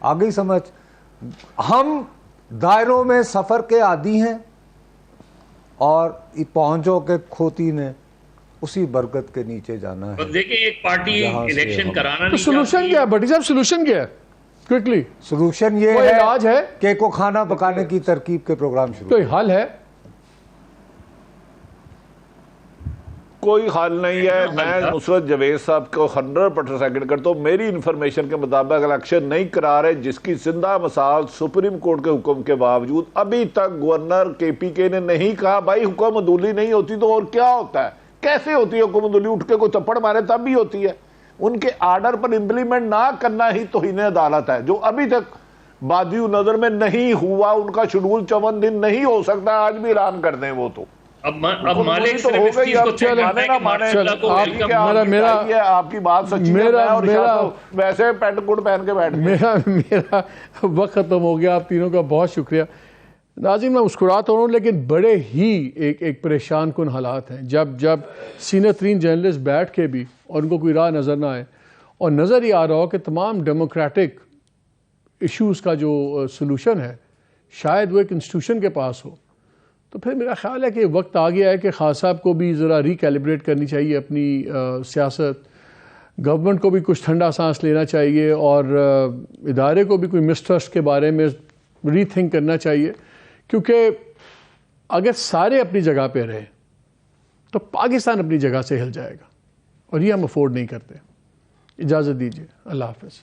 आ गई समझ? हम दायरों में सफर के आदी हैं और पहुंचों के खोती ने उसी बरकत के नीचे जाना है। तो देखिए एक पार्टी इलेक्शन कराना तो सोल्यूशन क्या है भट्टी साहब? सोल्यूशन क्या है? क्विकली सोल्यूशन ये कोई इलाज है कि को खाना पकाने की तरकीब के प्रोग्राम शुरू। कोई हल है? कोई हल नहीं है। मैं नुसरत जवेद साहब को 100% करता हूँ। मेरी इंफॉर्मेशन के मुताबिक इलेक्शन नहीं करा रहे, जिसकी जिंदा मिसाल सुप्रीम कोर्ट के हुक्म के बावजूद अभी तक गवर्नर केपीके ने नहीं कहा भाई हुक्म अदूली नहीं होती तो और क्या होता है, कैसे होती है हुक्म अदूली? उठ के कोई थप्पड़ मारे तब भी होती है। उनके आर्डर पर इम्प्लीमेंट ना करना ही तौहीन अदालत है, जो अभी तक बादियू नजर में नहीं हुआ। उनका शेड्यूल 54 दिन नहीं हो सकता, आज भी ऐलान कर दें वो तो। अब मालिक तो हो गई, अब माने ना माने आपकी बात सच्ची है, और तो वैसे पैंट कोट पहन के बैठ मेरा वक्त खत्म हो गया। आप तीनों का बहुत शुक्रिया। नाज़रीन, मैं मुस्कुराता हूँ लेकिन बड़े ही एक परेशान कुन हालात हैं। जब सीनियर तरीन जर्नलिस्ट बैठ के भी और उनको कोई राह नज़र ना आए, और नज़र ही आ रहा हो कि तमाम डेमोक्रेटिक इश्यूज़ का जो सलूशन है शायद वो एक इंस्टीट्यूशन के पास हो, तो फिर मेरा ख़्याल है कि वक्त आ गया है कि खान साहब को भी ज़रा रिकैलिब्रेट करनी चाहिए अपनी सियासत। गवर्नमेंट को भी कुछ ठंडा सांस लेना चाहिए और इदारे को भी कोई मिसट्रस्ट के बारे में रीथिंक करना चाहिए, क्योंकि अगर सारे अपनी जगह पे रहे तो पाकिस्तान अपनी जगह से हिल जाएगा, और ये हम अफोर्ड नहीं करते। इजाज़त दीजिए, अल्लाह हाफ़िज़।